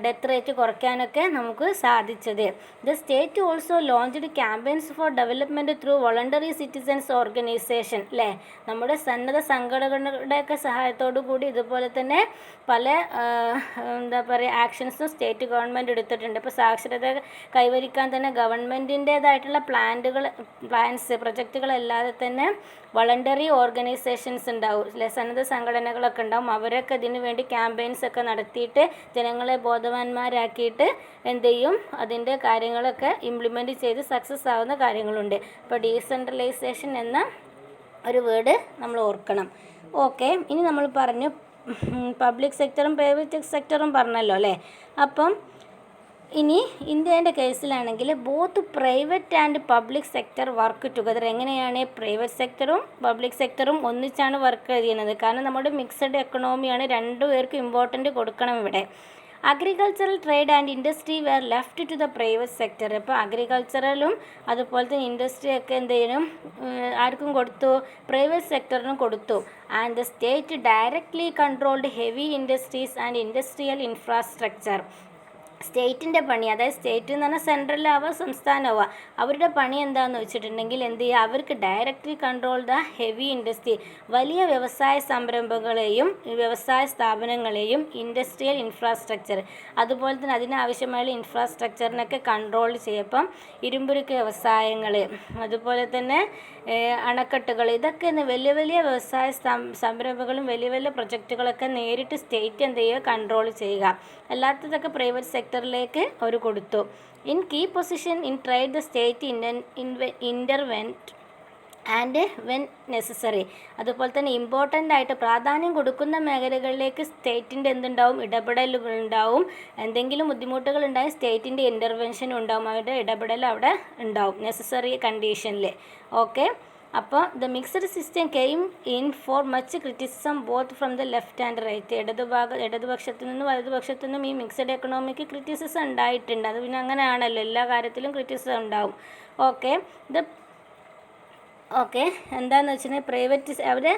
ഡെത്ത് റേറ്റ് കുറയ്ക്കാനൊക്കെ നമുക്ക് സാധിച്ചത്. The state also launched campaigns for development through voluntary citizens organisation അല്ലേ, നമ്മുടെ സന്നദ്ധ സംഘടനകളുടെയൊക്കെ സഹായത്തോടു കൂടി ഇതുപോലെ തന്നെ പല ആക്ഷൻസും സ്റ്റേറ്റ് ഗവൺമെൻറ് എടുത്തിട്ടുണ്ട്. ഇപ്പോൾ സാക്ഷരത കൈവരിക്കാൻ തന്നെ ഗവൺമെൻറ്റിൻ്റേതായിട്ടുള്ള പ്രൊജക്റ്റുകളല്ലാതെ തന്നെ വളണ്ടറി ഓർഗനൈസേഷൻസ് ഉണ്ടാവും അല്ലെ, സന്നദ്ധ സംഘടനകളൊക്കെ ഉണ്ടാവും. അവരൊക്കെ ഇതിനു വേണ്ടി ക്യാമ്പയിൻസ് ഒക്കെ നടത്തിയിട്ട് ജനങ്ങളെ ബോധവാന്മാരാക്കിയിട്ട് എന്ത് ചെയ്യും, അതിൻ്റെ കാര്യങ്ങളൊക്കെ ഇംപ്ലിമെൻറ്റ് ചെയ്ത് സക്സസ് ആവുന്ന കാര്യങ്ങളുണ്ട്. അപ്പോൾ ഡീസെൻട്രലൈസേഷൻ എന്ന ഒരു വേർഡ് നമ്മൾ ഓർക്കണം. ഓക്കെ, ഇനി നമ്മൾ പറഞ്ഞു പബ്ലിക് സെക്ടറും പ്രൈവറ്റ് സെക്ടറും പറഞ്ഞല്ലോ അല്ലേ. അപ്പം ഇനി ഇന്ത്യയുടെ കേസിലാണെങ്കിൽ both private and public sector work together. എങ്ങനെയാണ് പ്രൈവറ്റ് സെക്ടറും പബ്ലിക് സെക്ടറും ഒന്നിച്ചാണ് വർക്ക് ചെയ്യുന്നത്? കാരണം നമ്മുടെ മിക്സഡ് എക്കണോമിയാണ്, രണ്ടുപേർക്കും ഇമ്പോർട്ടൻ്റ് കൊടുക്കണം ഇവിടെ. Agricultural trade and industry were left to the private sector. ഇപ്പോൾ അഗ്രികൾച്ചറലും അതുപോലെ തന്നെ ഇൻഡസ്ട്രിയൊക്കെ എന്ത് ചെയ്യണം, ആർക്കും കൊടുത്തു, പ്രൈവറ്റ് സെക്ടറിനും കൊടുത്തു. And the state directly controlled heavy industries and industrial infrastructure. സ്റ്റേറ്റിൻ്റെ പണി, അതായത് സ്റ്റേറ്റ് എന്ന് പറഞ്ഞാൽ സെൻട്രലാവുക സംസ്ഥാനമാവുക, അവരുടെ പണി എന്താണെന്ന് വെച്ചിട്ടുണ്ടെങ്കിൽ എന്ത് ചെയ്യുക, അവർക്ക് directly control the heavy industry, വലിയ വ്യവസായ സംരംഭങ്ങളെയും വ്യവസായ സ്ഥാപനങ്ങളെയും ഇൻഡസ്ട്രിയൽ ഇൻഫ്രാസ്ട്രക്ചർ, അതുപോലെ തന്നെ അതിനാവശ്യമായ ഇൻഫ്രാസ്ട്രക്ചറിനൊക്കെ കൺട്രോൾ ചെയ്യപ്പം ഇരുമ്പുരുക്ക് വ്യവസായങ്ങൾ, അതുപോലെ തന്നെ അണക്കെട്ടുകൾ, ഇതൊക്കെ വലിയ വലിയ വ്യവസായ സംരംഭങ്ങളും വലിയ വലിയ പ്രൊജക്റ്റുകളൊക്കെ നേരിട്ട് സ്റ്റേറ്റ് എന്ത് ചെയ്യുക, കൺട്രോൾ ചെയ്യുക. അല്ലാത്തതൊക്കെ പ്രൈവറ്റ് സെക്ടറിലേക്ക് അവർ കൊടുത്തു. In key position in trade the state intervened and when necessary, അതുപോലെ തന്നെ ഇമ്പോർട്ടൻ്റ് ആയിട്ട് പ്രാധാന്യം കൊടുക്കുന്ന മേഖലകളിലേക്ക് സ്റ്റേറ്റിൻ്റെ എന്തുണ്ടാവും, ഇടപെടലുകൾ ഉണ്ടാവും. എന്തെങ്കിലും ബുദ്ധിമുട്ടുകൾ ഉണ്ടായി സ്റ്റേറ്റിൻ്റെ ഇൻ്റർവെൻഷൻ ഉണ്ടാവും, അവരുടെ ഇടപെടൽ അവിടെ ഉണ്ടാവും നെസസറി കണ്ടീഷനിൽ. ഓക്കെ, അപ്പോൾ the mixed system came in for much criticism both from the left and right, ഇടതുപക്ഷത്തു നിന്നും വലതുപക്ഷത്തു നിന്നും ഈ മിക്സഡ് എക്കണോമിക്ക് ക്രിറ്റിസിസം ഉണ്ടായിട്ടുണ്ട്. അത് പിന്നെ അങ്ങനെയാണല്ലോ, എല്ലാ കാര്യത്തിലും ക്രിറ്റിസിസം ഉണ്ടാവും. ഓക്കെ എന്താണെന്ന് വെച്ചിട്ടുണ്ടെങ്കിൽ പ്രൈവറ്റ് അവരെ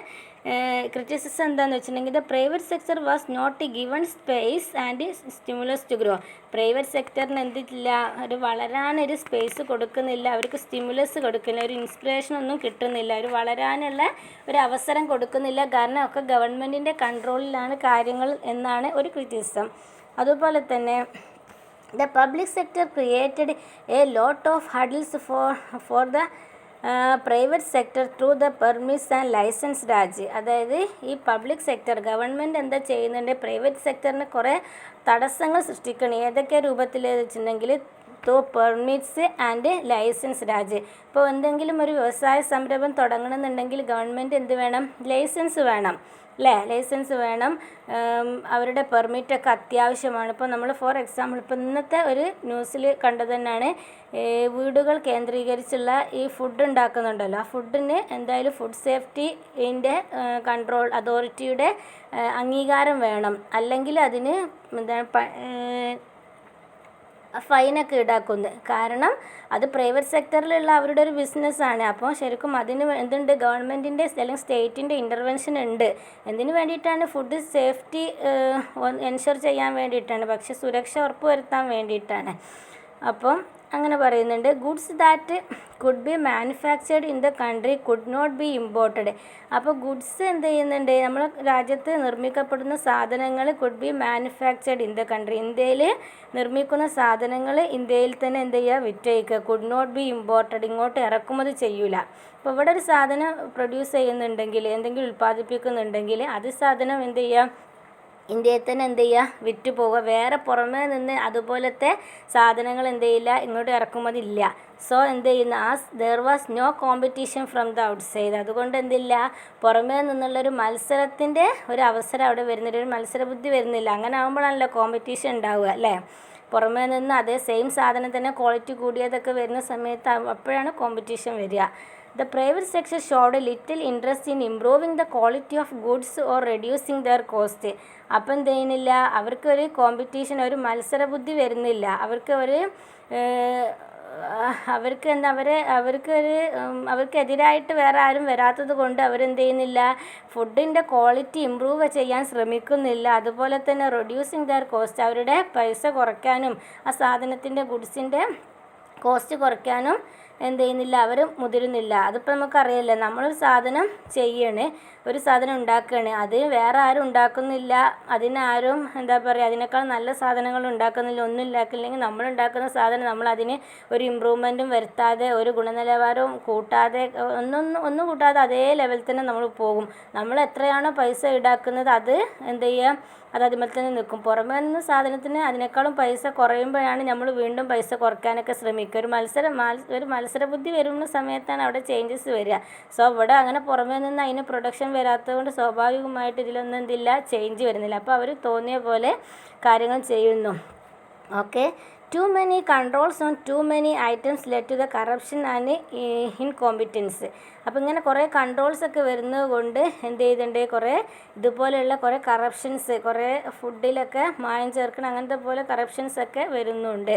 ക്രിറ്റിസിസം എന്താണെന്ന് വെച്ചിട്ടുണ്ടെങ്കിൽ the private sector was not given space and stimulus to grow. Private സെക്ടറിന് എന്തില്ല, ഒരു വളരാനൊരു സ്പേസ് കൊടുക്കുന്നില്ല, അവർക്ക് സ്റ്റിമുലസ് കൊടുക്കുന്നില്ല, ഒരു ഇൻസ്പിറേഷൻ ഒന്നും കിട്ടുന്നില്ല, ഒരു വളരാനുള്ള ഒരു അവസരം കൊടുക്കുന്നില്ല. കാരണം ഒക്കെ ഗവൺമെൻറ്റിൻ്റെ കൺട്രോളിലാണ് കാര്യങ്ങൾ എന്നാണ് ഒരു ക്രിറ്റിസിസം. അതുപോലെ തന്നെ the public sector created a lot of hurdles for the private sector through the permits and licence raj. അതായത് ഈ പബ്ലിക് സെക്ടർ ഗവൺമെൻറ് എന്താ ചെയ്യുന്നുണ്ട്, പ്രൈവറ്റ് സെക്ടറിന് കുറേ തടസ്സങ്ങൾ സൃഷ്ടിക്കണം. ഏതൊക്കെ രൂപത്തിൽ വെച്ചിട്ടുണ്ടെങ്കിൽ through permits and licence raj. ഇപ്പോൾ എന്തെങ്കിലും ഒരു വ്യവസായ സംരംഭം തുടങ്ങണമെന്നുണ്ടെങ്കിൽ ഗവൺമെൻറ് എന്ത് വേണം, ലൈസൻസ് വേണം അല്ലേ, ലൈസൻസ് വേണം, അവരുടെ പെർമിറ്റൊക്കെ അത്യാവശ്യമാണ്. ഇപ്പോൾ നമ്മൾ ഫോർ എക്സാമ്പിൾ ഇപ്പോൾ ഇന്നത്തെ ഒരു ന്യൂസിൽ കണ്ടത് തന്നെയാണ്, വീടുകൾ കേന്ദ്രീകരിച്ചുള്ള ഈ ഫുഡ് ഉണ്ടാക്കുന്നുണ്ടല്ലോ, ആ ഫുഡിന് എന്തായാലും ഫുഡ് സേഫ്റ്റിൻ്റെ കൺട്രോൾ അതോറിറ്റിയുടെ അംഗീകാരം വേണം, അല്ലെങ്കിൽ അതിന് ഫൈനൊക്കെ ഈടാക്കുന്നത്. കാരണം അത് പ്രൈവറ്റ് സെക്ടറിലുള്ള അവരുടെ ഒരു ബിസിനസ്സാണ്. അപ്പോൾ ശരിക്കും അതിന് എന്തുണ്ട്, ഗവൺമെൻറ്റിൻ്റെ അല്ലെങ്കിൽ സ്റ്റേറ്റിൻ്റെ ഇൻ്റർവെൻഷൻ ഉണ്ട്. എന്തിനു വേണ്ടിയിട്ടാണ്, ഫുഡ് സേഫ്റ്റി എൻഷുർ ചെയ്യാൻ വേണ്ടിയിട്ടാണ്, ഭക്ഷ്യ സുരക്ഷ ഉറപ്പുവരുത്താൻ വേണ്ടിയിട്ടാണ്. അപ്പം അങ്ങനെ പറയുന്നുണ്ട്, goods that could be manufactured in the country could not be imported. അപ്പോൾ ഗുഡ്സ് എന്ത് ചെയ്യുന്നുണ്ട്, നമ്മൾ രാജ്യത്ത് നിർമ്മിക്കപ്പെടുന്ന സാധനങ്ങൾ could be manufactured in the country, ഇന്ത്യയിൽ നിർമ്മിക്കുന്ന സാധനങ്ങൾ ഇന്ത്യയിൽ തന്നെ എന്ത് ചെയ്യുക, വിറ്റഴിക്കുക. കുഡ് നോട്ട് ബി ഇമ്പോർട്ടഡ്, ഇങ്ങോട്ട് ഇറക്കുമതി ചെയ്യൂല. അപ്പോൾ ഇവിടെ ഒരു സാധനം പ്രൊഡ്യൂസ് ചെയ്യുന്നുണ്ടെങ്കിൽ, എന്തെങ്കിലും ഉൽപ്പാദിപ്പിക്കുന്നുണ്ടെങ്കിൽ അത് സാധനം എന്ത് ചെയ്യുക, ഇന്ത്യയിൽ തന്നെ എന്ത് ചെയ്യുക, വിറ്റ് പോവുക. വേറെ പുറമേ നിന്ന് അതുപോലത്തെ സാധനങ്ങൾ എന്ത് ചെയ്യില്ല, ഇങ്ങോട്ട് ഇറക്കുമതി ഇല്ല. സോ എന്ത് ചെയ്യുന്നു, there was no competition from the outside. അതുകൊണ്ട് എന്തില്ല, പുറമേ നിന്നുള്ളൊരു മത്സരത്തിൻ്റെ ഒരു അവസരം അവിടെ വരുന്നില്ല, ഒരു മത്സരബുദ്ധി വരുന്നില്ല. അങ്ങനെ ആകുമ്പോഴാണല്ലോ കോമ്പറ്റീഷൻ ഉണ്ടാവുക അല്ലേ. പുറമേ നിന്ന് അതേ സെയിം സാധനം തന്നെ ക്വാളിറ്റി കൂടിയതൊക്കെ വരുന്ന സമയത്ത് അപ്പോഴാണ് കോമ്പറ്റീഷൻ വരിക. The private sector showed a little interest in improving the quality of goods or reducing their cost. അപ്പം എന്ത് ചെയ്യുന്നില്ല, അവർക്കൊരു കോമ്പറ്റീഷൻ, ഒരു മത്സരബുദ്ധി വരുന്നില്ല. അവർക്കെതിരായിട്ട് വേറെ ആരും വരാത്തത് കൊണ്ട് അവരെന്ത് ചെയ്യുന്നില്ല, ഫുഡിൻ്റെ ക്വാളിറ്റി ഇമ്പ്രൂവ് ചെയ്യാൻ ശ്രമിക്കുന്നില്ല. അതുപോലെ തന്നെ റെഡ്യൂസിങ് ദർ കോസ്റ്റ്, അവരുടെ പൈസ കുറയ്ക്കാനും ആ സാധനത്തിൻ്റെ ഗുഡ്സിൻ്റെ കോസ്റ്റ് കുറയ്ക്കാനും എന്ത് ചെയ്യുന്നില്ല, അവർ മുതിരുന്നില്ല. അതിപ്പോൾ നമുക്കറിയില്ല, നമ്മളൊരു സാധനം ചെയ്യണേ, ഒരു സാധനം ഉണ്ടാക്കുകയാണ്, അത് വേറെ ആരും ഉണ്ടാക്കുന്നില്ല, അതിനാരും എന്താ പറയുക, അതിനേക്കാൾ നല്ല സാധനങ്ങൾ ഉണ്ടാക്കുന്നില്ല, ഒന്നും ഉണ്ടാക്കില്ലെങ്കിൽ നമ്മളുണ്ടാക്കുന്ന സാധനം നമ്മളതിന് ഒരു ഇമ്പ്രൂവ്മെൻറ്റും വരുത്താതെ, ഒരു ഗുണനിലവാരവും കൂട്ടാതെ, ഒന്നും കൂട്ടാതെ അതേ ലെവലിൽ തന്നെ നമ്മൾ പോകും. നമ്മൾ എത്രയാണോ പൈസ ഈടാക്കുന്നത് അത് എന്ത് ചെയ്യുക, അത് അതിന്മേൽ തന്നെ നിൽക്കും. പുറമേ നിന്ന് സാധനത്തിന് അതിനേക്കാളും പൈസ കുറയുമ്പോഴാണ് നമ്മൾ വീണ്ടും പൈസ കുറയ്ക്കാനൊക്കെ ശ്രമിക്കുക. ഒരു മത്സരബുദ്ധി വരുന്ന സമയത്താണ് അവിടെ ചേഞ്ചസ് വരിക. സോ ഇവിടെ അങ്ങനെ പുറമേ നിന്ന് അതിന് പ്രൊഡക്ഷൻ വരാത്തത് കൊണ്ട് സ്വാഭാവികമായിട്ട് ഇതിലൊന്നും എന്തില്ല, ചേഞ്ച് വരുന്നില്ല. അപ്പോൾ അവർ തോന്നിയ പോലെ കാര്യങ്ങൾ ചെയ്യുന്നു. Okay, too many controls on too many items led to the corruption and incompetence. അപ്പോൾ ഇങ്ങനെ കുറേ കൺട്രോൾസൊക്കെ വരുന്നത് കൊണ്ട് എന്ത് ചെയ്തിട്ടുണ്ട്, കുറേ ഇതുപോലെയുള്ള കുറേ കറപ്ഷൻസ്, കുറേ ഫുഡിലൊക്കെ മായം ചേർക്കണം, അങ്ങനത്തെ പോലെ കറപ്ഷൻസൊക്കെ വരുന്നുണ്ട്.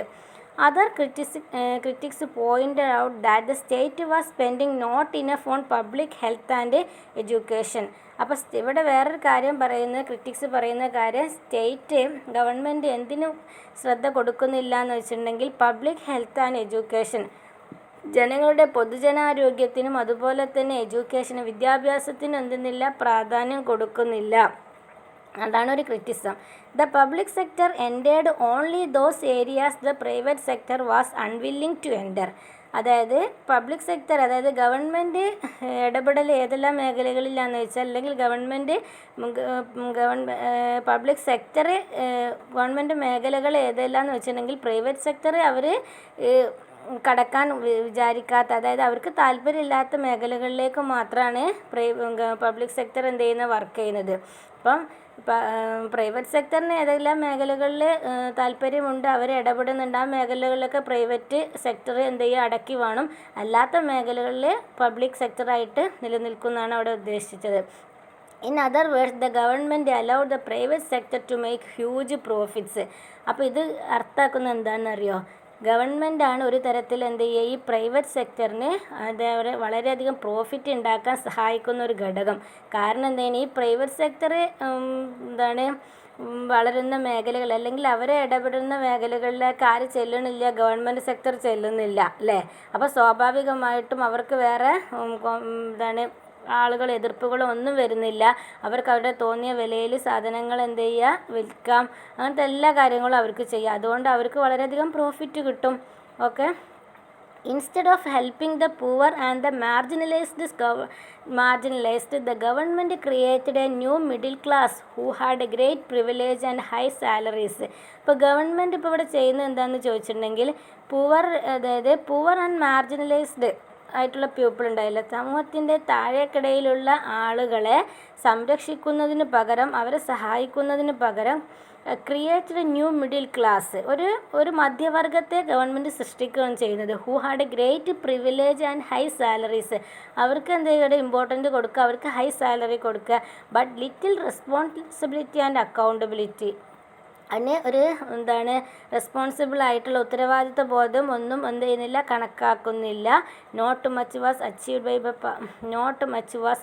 Other critics pointed out that the state was spending not enough on public health and education. അപ്പോൾ ഇവിടെ വേറൊരു കാര്യം ക്രിറ്റിക്സ് പറയുന്ന കാര്യം ഗവൺമെൻറ് എന്തിനും ശ്രദ്ധ കൊടുക്കുന്നില്ല എന്ന് വെച്ചിട്ടുണ്ടെങ്കിൽ പബ്ലിക് ഹെൽത്ത് ആൻഡ് എഡ്യൂക്കേഷൻ, ജനങ്ങളുടെ പൊതുജനാരോഗ്യത്തിനും അതുപോലെ തന്നെ എഡ്യൂക്കേഷനും വിദ്യാഭ്യാസത്തിനും എന്തെന്നില്ല പ്രാധാന്യം കൊടുക്കുന്നില്ല. അതാണ് ഒരു criticism. The public sector entered only those areas the private sector was unwilling to enter. അതായത് പബ്ലിക് സെക്ടർ, അതായത് ഗവൺമെൻറ് ഇടപെടൽ ഏതെല്ലാം മേഖലകളിലാണെന്ന് വെച്ചാൽ, അല്ലെങ്കിൽ പബ്ലിക് സെക്ടർ ഗവൺമെൻറ് മേഖലകൾ ഏതെല്ലാം എന്ന് വെച്ചിട്ടുണ്ടെങ്കിൽ പ്രൈവറ്റ് സെക്ടർ അവർ കടക്കാൻ വിചാരിക്കാത്ത, അതായത് അവർക്ക് താല്പര്യമില്ലാത്ത മേഖലകളിലേക്ക് മാത്രമാണ് പബ്ലിക് സെക്ടർ എന്ത് ചെയ്യുന്നത്, വർക്ക് ചെയ്യുന്നത്. അപ്പം പ്രൈവറ്റ് സെക്ടറിന് ഏതെല്ലാം മേഖലകളിൽ താല്പര്യമുണ്ട്, അവർ ഇടപെടുന്നുണ്ട്, ആ മേഖലകളിലൊക്കെ പ്രൈവറ്റ് സെക്ടർ എന്ത് ചെയ്യുക, അടക്കി വേണം. അല്ലാത്ത മേഖലകളിൽ പബ്ലിക് സെക്ടറായിട്ട് നിലനിൽക്കുന്നതാണ് അവിടെ ഉദ്ദേശിച്ചത്. In other words, the government allowed the private sector to make huge profits. അപ്പോൾ ഇത് അർത്ഥമാക്കുന്നത് എന്താണെന്നറിയോ? ഗവൺമെൻറ്റാണ് ഒരു തരത്തിൽ എന്ത് ചെയ്യുക, ഈ പ്രൈവറ്റ് സെക്ടറിന് അതേപോലെ വളരെയധികം പ്രോഫിറ്റ് ഉണ്ടാക്കാൻ സഹായിക്കുന്ന ഒരു ഘടകം. കാരണം എന്താണ്, ഈ പ്രൈവറ്റ് സെക്ടർ വളരുന്ന മേഖലകൾ, അല്ലെങ്കിൽ അവരെ ഇടപെടുന്ന മേഖലകളിലേക്ക് ആര് ചെല്ലണില്ല, ഗവൺമെൻറ് സെക്ടർ ചെല്ലുന്നില്ല അല്ലേ. അപ്പോൾ സ്വാഭാവികമായിട്ടും അവർക്ക് വേറെ ആളുകൾ എതിർപ്പുകളോ ഒന്നും വരുന്നില്ല. അവർക്ക് അവരുടെ തോന്നിയ വിലയിൽ സാധനങ്ങൾ എന്ത് ചെയ്യുക, വിൽക്കാം, അങ്ങനത്തെ എല്ലാ കാര്യങ്ങളും അവർക്ക് ചെയ്യാം. അതുകൊണ്ട് അവർക്ക് വളരെയധികം പ്രോഫിറ്റ് കിട്ടും. Okay. Instead of helping the poor and the marginalised, the government created A new middle class who had A great privilege and high salaries. ഇപ്പോൾ ഗവൺമെൻറ് ഇപ്പോൾ ഇവിടെ ചെയ്യുന്നത് എന്താണെന്ന് ചോദിച്ചിട്ടുണ്ടെങ്കിൽ, അതായത് പൂവർ ആൻഡ് മാർജിനലൈസ്ഡ് ആയിട്ടുള്ള പീപ്പിൾ ഉണ്ടായില്ല, സമൂഹത്തിൻ്റെ താഴേക്കിടയിലുള്ള ആളുകളെ സംരക്ഷിക്കുന്നതിന് പകരം, അവരെ സഹായിക്കുന്നതിന് പകരം ക്രിയേറ്റഡ് ന്യൂ മിഡിൽ ക്ലാസ്, ഒരു മധ്യവർഗത്തെ ഗവൺമെൻറ് സൃഷ്ടിക്കുകയാണ് ചെയ്യുന്നത്. Who had A great privilege and high salaries. അവർക്ക് എന്തെങ്കിലും ഇമ്പോർട്ടൻ്റ് കൊടുക്കുക, അവർക്ക് ഹൈ സാലറി കൊടുക്കുക. But little responsibility and accountability. അതിന് ഒരു റെസ്പോൺസിബിൾ ആയിട്ടുള്ള ഉത്തരവാദിത്വ ബോധം ഒന്നും എന്ത് ചെയ്യുന്നില്ല, കണക്കാക്കുന്നില്ല. Not much was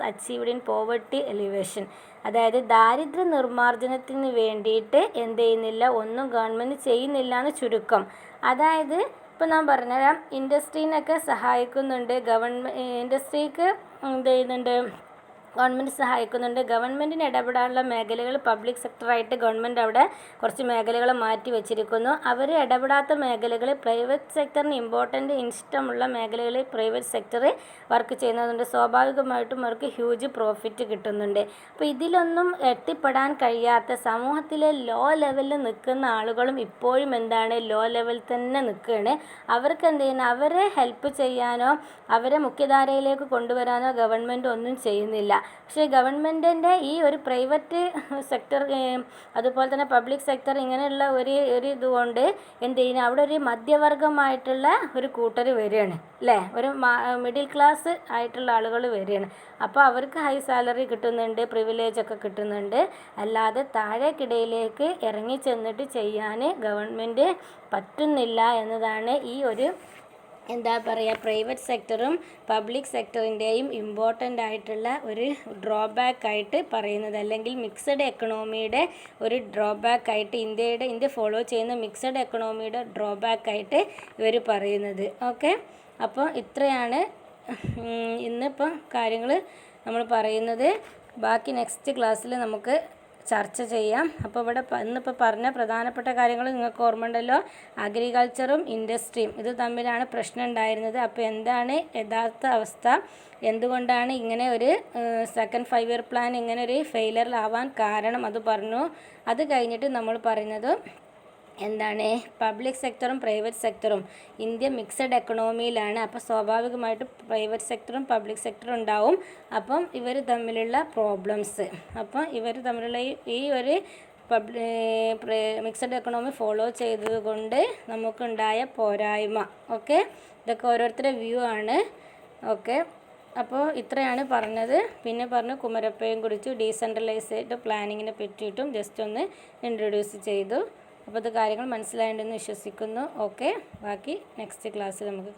achieved in poverty elevation. അതായത് ദാരിദ്ര്യ നിർമ്മാർജ്ജനത്തിന് വേണ്ടിയിട്ട് എന്ത് ചെയ്യുന്നില്ല, ഒന്നും ഗവൺമെൻറ് ചെയ്യുന്നില്ല എന്ന് ചുരുക്കം. അതായത് ഇപ്പോൾ ഞാൻ പറഞ്ഞുതരാം, ഇൻഡസ്ട്രീനൊക്കെ സഹായിക്കുന്നുണ്ട്, ഇൻഡസ്ട്രിക്ക് എന്ത് ചെയ്യുന്നുണ്ട്, ഗവൺമെൻറ് സഹായിക്കുന്നുണ്ട്. ഗവൺമെൻറ്റിന് ഇടപെടാനുള്ള മേഖലകൾ പബ്ലിക് സെക്ടറായിട്ട് ഗവൺമെൻറ് അവിടെ കുറച്ച് മേഖലകൾ മാറ്റി വെച്ചിരിക്കുന്നു. അവർ ഇടപെടാത്ത മേഖലകൾ, പ്രൈവറ്റ് സെക്ടറിന് ഇമ്പോർട്ടൻ്റ് ഇഷ്ടമുള്ള മേഖലകളിൽ പ്രൈവറ്റ് സെക്ടർ വർക്ക് ചെയ്യുന്നതുകൊണ്ട് സ്വാഭാവികമായിട്ടും അവർക്ക് ഹ്യൂജ് പ്രോഫിറ്റ് കിട്ടുന്നുണ്ട്. അപ്പോൾ ഇതിലൊന്നും എത്തിപ്പെടാൻ കഴിയാത്ത സമൂഹത്തിലെ ലോ ലെവലിൽ നിൽക്കുന്ന ആളുകളും ഇപ്പോഴും ലോ ലെവലിൽ തന്നെ നിൽക്കുകയാണ്. അവർക്ക് എന്ത് ചെയ്യുന്നത്, അവരെ ഹെൽപ്പ് ചെയ്യാനോ അവരെ മുഖ്യധാരയിലേക്ക് കൊണ്ടുവരാനോ ഗവൺമെൻറ് ഒന്നും ചെയ്യുന്നില്ല. പക്ഷേ ഗവൺമെൻറ്റിൻ്റെ ഈ ഒരു പ്രൈവറ്റ് സെക്ടർ അതുപോലെ തന്നെ പബ്ലിക് സെക്ടർ ഇങ്ങനെയുള്ള ഒരു ഇതുകൊണ്ട് എന്ത് ചെയ്യുന്നത്, അവിടെ ഒരു മധ്യവർഗമായിട്ടുള്ള ഒരു കൂട്ടർ വരികയാണ് അല്ലേ, ഒരു മിഡിൽ ക്ലാസ് ആയിട്ടുള്ള ആളുകൾ വരികയാണ്. അപ്പോൾ അവർക്ക് ഹൈ സാലറി കിട്ടുന്നുണ്ട്, പ്രിവിലേജൊക്കെ കിട്ടുന്നുണ്ട്. അല്ലാതെ താഴേക്കിടയിലേക്ക് ഇറങ്ങി ചെന്നിട്ട് ചെയ്യാൻ ഗവൺമെൻറ് പറ്റുന്നില്ല എന്നതാണ് ഈ ഒരു പ്രൈവറ്റ് സെക്ടറും പബ്ലിക് സെക്ടറിൻ്റെയും ഇമ്പോർട്ടൻ്റ് ആയിട്ടുള്ള ഒരു ഡ്രോബാക്ക് ആയിട്ട് പറയുന്നത്, അല്ലെങ്കിൽ മിക്സഡ് എക്കണോമിയുടെ ഒരു ഡ്രോബാക്ക് ആയിട്ട്, ഇന്ത്യ ഫോളോ ചെയ്യുന്ന മിക്സഡ് എക്കണോമിയുടെ ഡ്രോബാക്ക് ആയിട്ട് ഇവർ പറയുന്നത്. ഓക്കെ. അപ്പോൾ ഇത്രയാണ് ഇന്നിപ്പോൾ കാര്യങ്ങൾ നമ്മൾ പറയുന്നത്. ബാക്കി നെക്സ്റ്റ് ക്ലാസ്സിൽ നമുക്ക് ചർച്ച ചെയ്യാം. അപ്പോൾ ഇവിടെ ഇന്നിപ്പോൾ പറഞ്ഞ പ്രധാനപ്പെട്ട കാര്യങ്ങൾ നിങ്ങൾക്ക് ഓർമ്മയുണ്ടല്ലോ. അഗ്രികൾച്ചറും ഇൻഡസ്ട്രിയും ഇത് തമ്മിലാണ് പ്രശ്നം ഉണ്ടായിരുന്നത്. അപ്പോൾ എന്താണ് യഥാർത്ഥ അവസ്ഥ, എന്തുകൊണ്ടാണ് ഇങ്ങനെ ഒരു സെക്കൻഡ് 5 ഇയർ പ്ലാൻ ഇങ്ങനെ ഒരു ഫെയിലിയറിലാവാൻ കാരണം, അത് പറഞ്ഞു. അത് കഴിഞ്ഞിട്ട് നമ്മൾ പറയുന്നത് പബ്ലിക് സെക്ടറും പ്രൈവറ്റ് സെക്ടറും ഇന്ത്യ മിക്സഡ് എക്കണോമിയിലാണ്. അപ്പോൾ സ്വാഭാവികമായിട്ടും പ്രൈവറ്റ് സെക്ടറും പബ്ലിക് സെക്ടറും ഉണ്ടാവും. അപ്പം ഇവർ തമ്മിലുള്ള പ്രോബ്ലംസ്, അപ്പം ഇവർ തമ്മിലുള്ള ഈ ഒരു മിക്സഡ് എക്കണോമി ഫോളോ ചെയ്തതുകൊണ്ട് നമുക്കുണ്ടായ പോരായ്മ. ഓക്കെ. ഇതൊക്കെ ഓരോരുത്തരുടെ വ്യൂ ആണ്. ഓക്കെ. അപ്പോൾ ഇത്രയാണ് പറഞ്ഞത്. പിന്നെ പറഞ്ഞു കുമരപ്പയും കുറിച്ച് ഡീസെൻട്രലൈസ്ഡ് പ്ലാനിങ്ങിനെ പറ്റിയിട്ടും ജസ്റ്റ് ഒന്ന് ഇൻട്രൊഡ്യൂസ് ചെയ്തു. അപ്പോൾ ഇത് കാര്യങ്ങൾ മനസ്സിലായിട്ടുണ്ടെന്ന് വിശ്വസിക്കുന്നു. ഓക്കെ, ബാക്കി നെക്സ്റ്റ് ക്ലാസ്സിൽ നമുക്ക്